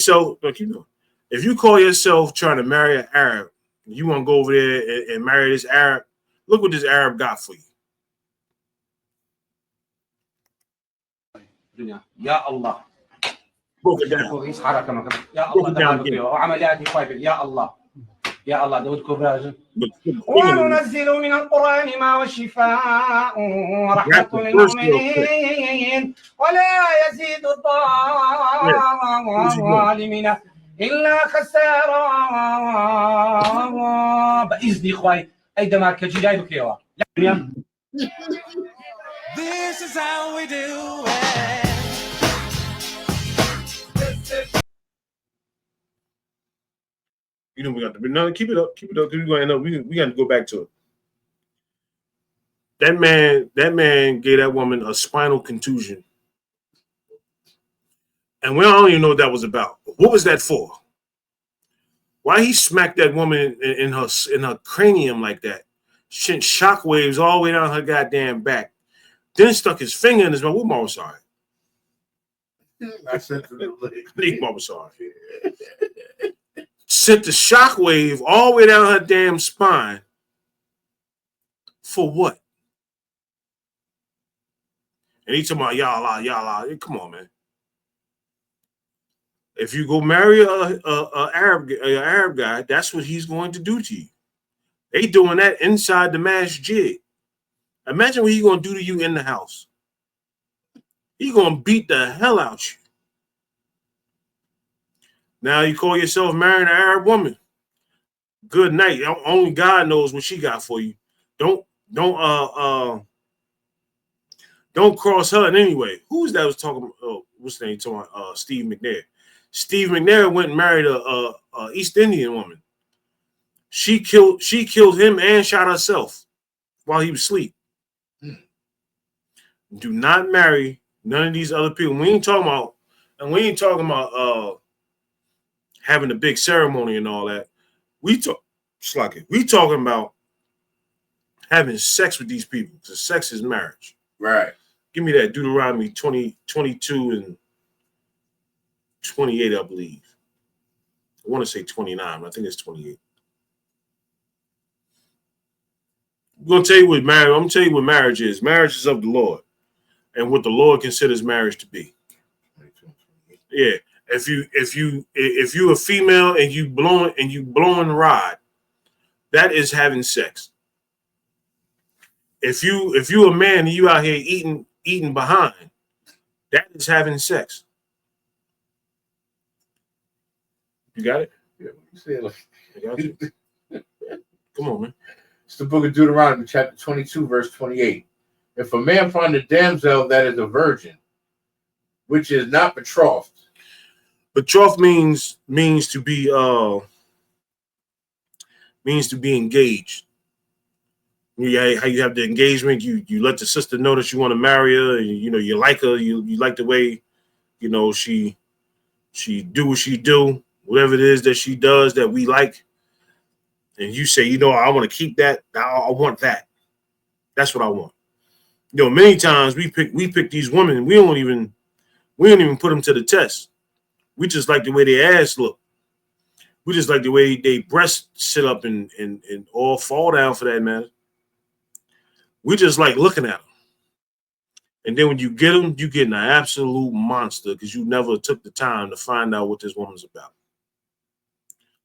So look, you know, if you call yourself trying to marry an Arab, you want to go over there and marry this Arab. Look what this Arab got for you. يا الله Broke it down. كويس حركه مكان يا Broke الله it down دهالك again. وعمليات كويس يا الله يا الله دودكم راجل Singing وننزل من القرآن ما والشفاء ورحمة rap the verse real quick. للمؤمنين ولا يزيد Yeah. Where's he going? الظالمين إلا خسارا بإذن إخواني أي دمار كجي جاي بكيوا This is how we do it. You know we got to no, keep it up, because we're gonna end up. We got to go back to it. That man gave that woman a spinal contusion, and we don't even know what that was about. What was that for? Why he smacked that woman in her cranium like that? Sent shockwaves all the way down her goddamn back. Then stuck his finger in his mouth. What Mama saw it? I sent it to the Leave Mama saw it. Sent the shockwave all the way down her damn spine. For what? And he talking about y'all. Come on, man. If you go marry a Arab guy, that's what he's going to do to you. They doing that inside the masjid. Imagine what he's going to do to you in the house. He's going to beat the hell out you. Now you call yourself marrying an Arab woman. Good night. Only God knows what she got for you. Don't cross her in any way. Who's that was talking? Oh, what's the name? Talking Steve McNair. Steve McNair went and married a East Indian woman. She killed him and shot herself while he was asleep. Do not marry none of these other people. We ain't talking about having a big ceremony and all that. We talking about having sex with these people, because sex is marriage. right. Give me that Deuteronomy 22 and 28, I believe. I want to say 29, but I think it's 28. I'm going to tell you what marriage. I'm going to tell you what marriage is. Marriage is of the Lord, and what the Lord considers marriage to be. Yeah, if you a female and you blowing rod, that is having sex. If you a man and you out here eating behind, that is having sex. You got it? Yeah, you say it like- I got you. Come on, man. It's the book of Deuteronomy, chapter 22, verse 28. If a man find a damsel that is a virgin, which is not betrothed. Betrothed means to be engaged. Yeah, how you have the engagement, you let the sister know that you want to marry her, and you like her, you like the way she do what she do, whatever it is that she does that we like, and you say, I want to keep that. I want that. That's what I want. Many times we pick these women, and we don't even put them to the test. We just like the way their ass look. We just like the way they breasts sit up and all fall down, for that matter. We just like looking at them. And then when you get them, you get an absolute monster, because you never took the time to find out what this woman's about.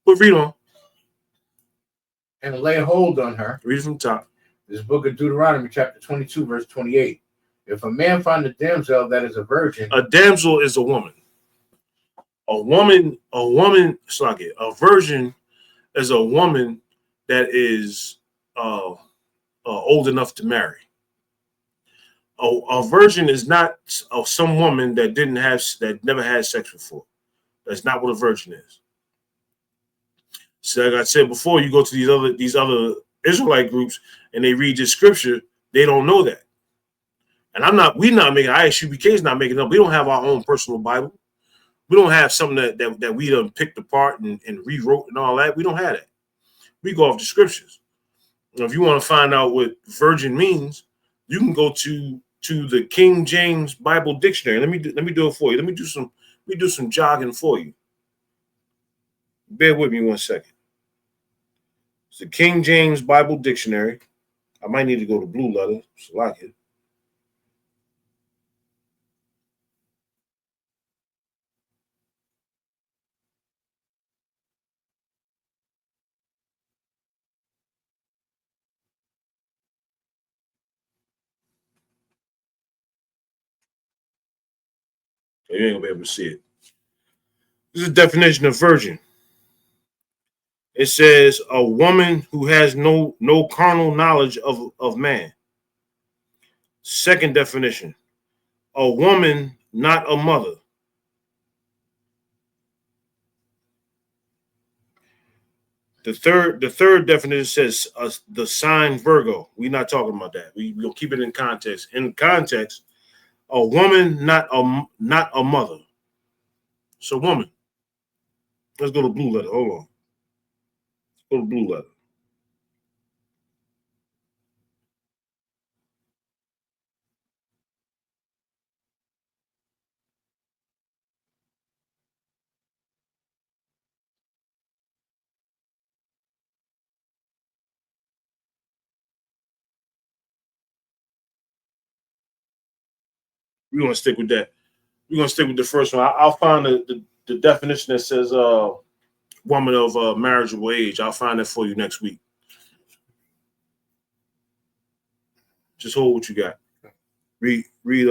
But read on. And lay hold on her. Read it from the top. This book of Deuteronomy, chapter 22, verse 28. If a man find a damsel that is a virgin. A damsel is a woman. A virgin is a woman that is old enough to marry. A virgin is not some woman that never had sex before. That's not what a virgin is. So, like I said before, you go to these other Israelite groups and they read this scripture, they don't know that. And ISUBK is not making it up. We don't have our own personal Bible. We don't have something that we done picked apart and rewrote and all that. We don't have that. We go off the scriptures. If you want to find out what virgin means, you can go to the King James Bible Dictionary. Let me do it for you. Let me do some jogging for you. Bear with me 1 second. It's the King James Bible Dictionary. I might need to go to Blue Letter. Like it. You ain't gonna be able to see it. This is a definition of virgin. It says a woman who has no carnal knowledge of man. Second definition, a woman not a mother. The third definition says the sign Virgo. We're not talking about that. We'll keep it in context. In context, a woman not a mother. So woman. Let's go to Blue Letter. Hold on. Let's go to Blue Letter. We're gonna stick with that. We're gonna stick with the first one. I'll find the definition that says woman of marriageable age. I'll find that for you next week. Just hold what you got. Read read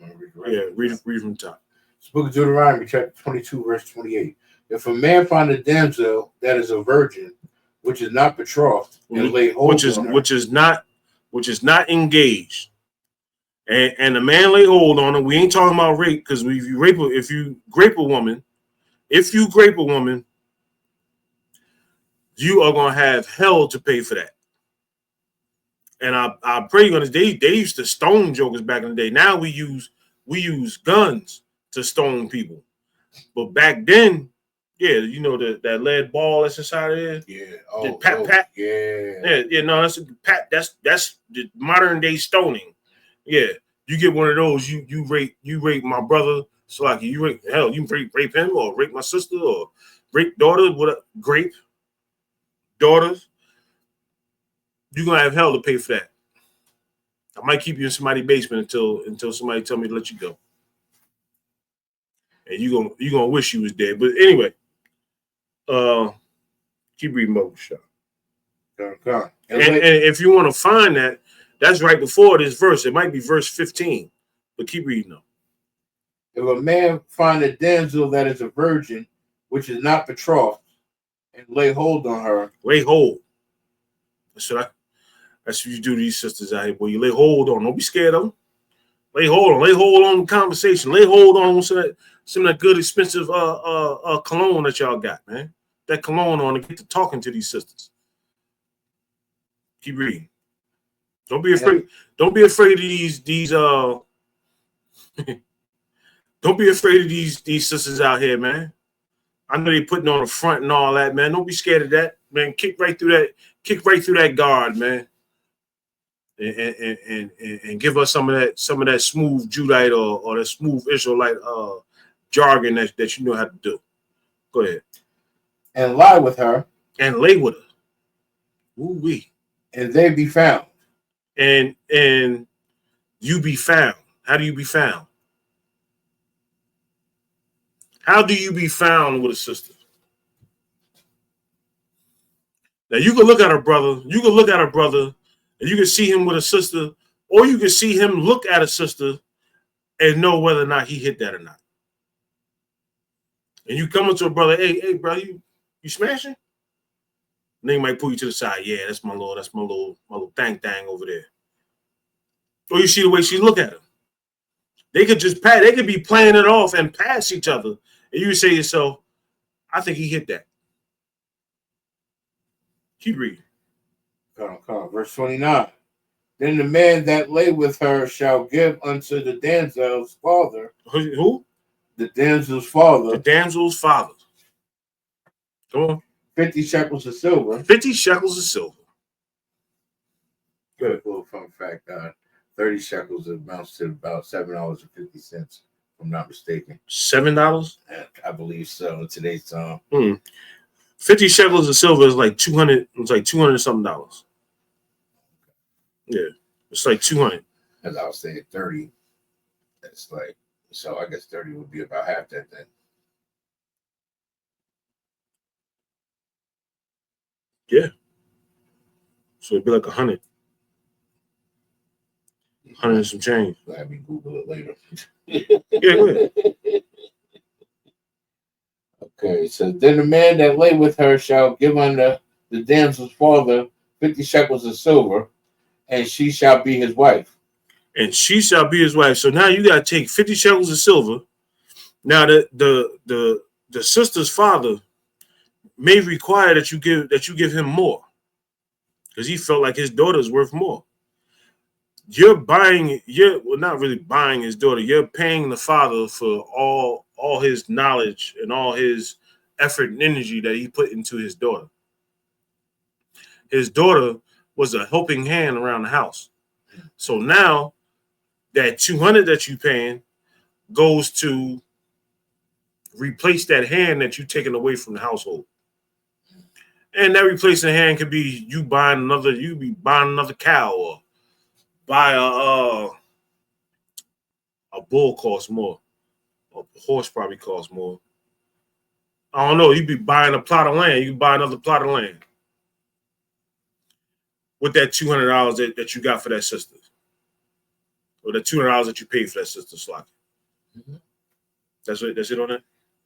from the top. It's Book of Deuteronomy, chapter 22, verse 28. If a man find a damsel that is a virgin, which is not betrothed, and lay hold on her, which is not engaged, and the man lay hold on her. We ain't talking about rape, because if you grape a woman, you are gonna have hell to pay for that. And I pray you're gonna. They used to stone jokers back in the day. Now we use guns to stone people, but back then, yeah, you know that lead ball that's inside of there. yeah, Pat. yeah. No, that's a pat. That's the modern day stoning. Yeah, you get one of those. You rape my brother. So like you rape him or rape my sister or rape daughters. Grape daughters. You're gonna have hell to pay for that. I might keep you in somebody's basement until somebody tell me to let you go. And you gonna wish you was dead. But anyway, keep reading about Shah. And if you want to find that, that's right before this verse. It might be verse 15, but keep reading though. If a man find a damsel that is a virgin, which is not betrothed, and lay hold on her. Lay hold. That's what you do to these sisters out here, boy. You lay hold on. Don't be scared of them. Lay hold on. Lay hold on the conversation. Lay hold on some of that good expensive cologne that y'all got, man. That cologne on to get to talking to these sisters. Keep reading. Don't be afraid. Don't be afraid of these don't be afraid of these sisters out here, man. I know they putting on the front and all that, man. Don't be scared of that, man. Kick right through that guard, man. And give us some of that smooth Judite or the smooth Israelite jargon that you know how to do. Go ahead. And lie with her. And lay with her. Ooh-wee. And they be found. And you be found. How do you be found? How do you be found with a sister? Now you can look at her brother. You can look at her brother, and you can see him with a sister, or you can see him look at a sister and know whether or not he hit that or not. And you come up to a brother, hey, brother, you smashing? And they might pull you to the side. Yeah, that's my little thang over there. Or you see the way she look at him. They could be playing it off and pass each other. And you say to yourself, I think he hit that. Keep reading. Come on. Verse 29. Then the man that lay with her shall give unto the damsel's father. Who? The damsel's father. The damsel's father. Come on. 50 shekels of silver. 50 shekels of silver. Good little fun fact. 30 shekels amounts to about $7.50. I'm not mistaken. $7. I believe so in today's time. 50 shekels of silver is like 200. It's like $200 something. Yeah, it's like 200. As I was saying, 30. That's like, so I guess 30 would be about half that then. Yeah. So it'd be like 100. 100 and some change. Let me Google it later. Yeah, go ahead. Okay, so then the man that lay with her shall give unto the damsel's father 50 shekels of silver, and she shall be his wife. And she shall be his wife. So now you got to take 50 shekels of silver. Now the sister's father may require that you give him more, because he felt like his daughter's worth more. You're not really buying his daughter. You're paying the father for all his knowledge and all his effort and energy that he put into his daughter. His daughter was a helping hand around the house. So now that 200 that you paying goes to replace that hand that you taken away from the household. And that replacing hand could be you be buying another cow, or buy a bull costs more. A horse probably costs more. I don't know. You'd be buying a plot of land. You can buy another plot of land with that $200 that you got for that sister, or the $200 that you paid for that sister slot. Mm-hmm. That's it on that.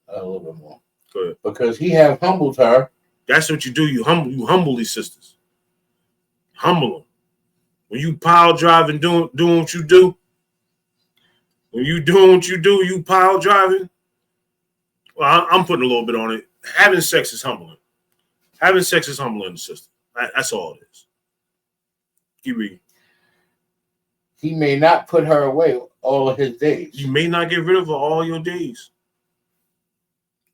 A little bit more. Go ahead. Because he have humbled her. That's what you do. You humble these sisters. Humble them. When you pile driving, doing what you do. When you doing what you do, you pile driving. Well, I'm putting a little bit on it. Having sex is humbling. Having sex is humbling the sister. That's all it is. Keep reading. He may not put her away all of his days. You may not get rid of her all your days.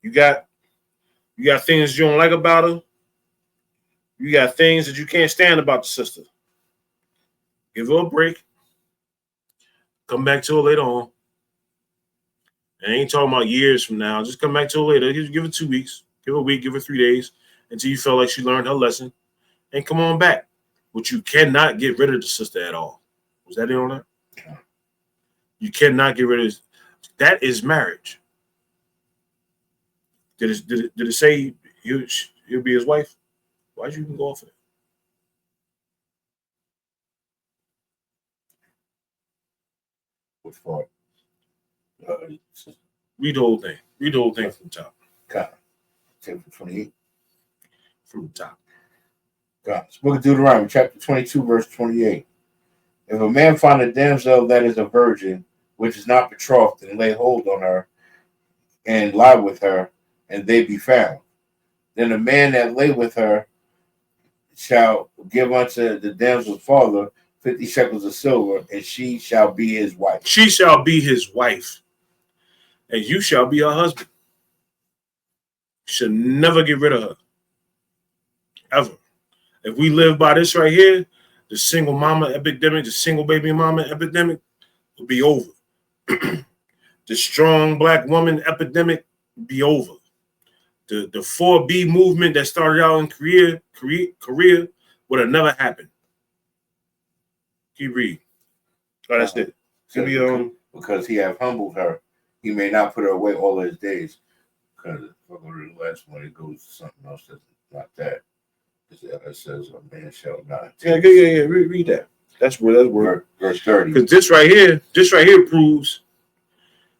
You got things you don't like about her. You got things that you can't stand about the sister. Give her a break. Come back to her later on. And I ain't talking about years from now. Just come back to her later. Give her 2 weeks. Give her a week. Give her 3 days until you feel like she learned her lesson. And come on back. But you cannot get rid of the sister at all. Was that it on that? You cannot get rid of that. Is marriage. Did it say you'll be his wife? Why'd you even go off of it? Which part? Read the whole thing. Read the whole thing from the top. God. Chapter 28. From the top. God. Book of Deuteronomy, chapter 22, verse 28. If a man find a damsel that is a virgin, which is not betrothed, and lay hold on her, and lie with her, and they be found, then the man that lay with her shall give unto the damsel's father 50 shekels of silver, and she shall be his wife. She shall be his wife, and you shall be her husband. You should never get rid of her. Ever. If we live by this right here, the single mama epidemic, the single baby mama epidemic will be over. The strong black woman epidemic will be over. The 4B movement that started out in Korea would have never happened. Keep reading. Oh, that's it. Because he have humbled her, he may not put her away all his days. Because if I go to the last one, it goes to something else that's not that. It says, a man shall not. Yeah. Read that. That's where. Verse 30. Because this right here proves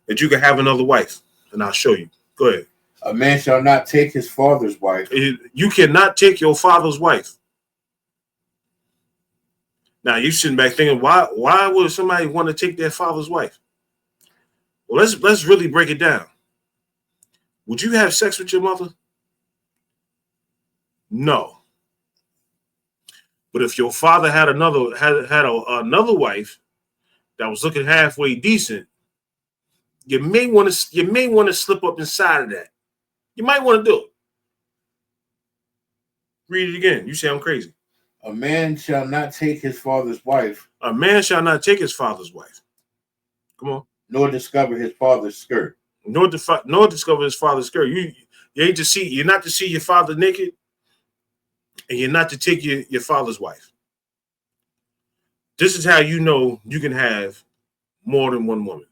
that you can have another wife. And I'll show you. Go ahead. A man shall not take his father's wife. You cannot take your father's wife. Now you sitting back thinking, why would somebody want to take their father's wife? Well, let's really break it down. Would you have sex with your mother? No. But if your father had another wife that was looking halfway decent, you may want to slip up inside of that. You might want to do it. Read it again. You say I'm crazy. A man shall not take his father's wife. A man shall not take his father's wife. Come on. nor discover his father's skirt. Nor discover his father's skirt. You ain't to see. You're not to see your father naked, and you're not to take your father's wife. This is how you know you can have more than one woman,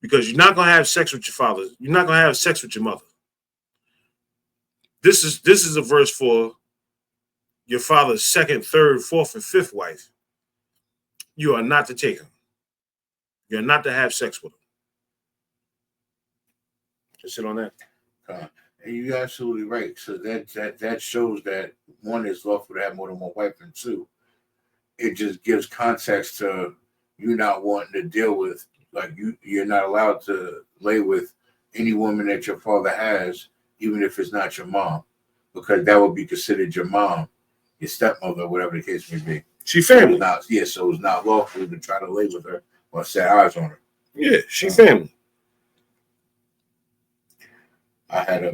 because you're not gonna have sex with your father. You're not gonna have sex with your mother. This is a verse for your father's second, third, fourth, and fifth wife. You are not to take him. You're not to have sex with him. Just sit on that. And you're absolutely right. So that shows that one is lawful to have more than one wife, and two, it just gives context to you not wanting to deal with, like, you're not allowed to lay with any woman that your father has, even if it's not your mom, because that would be considered your mom, your stepmother, whatever the case may be. She family. So it's not lawful to try to lay with her or set eyes on her. Yeah, she family. I had a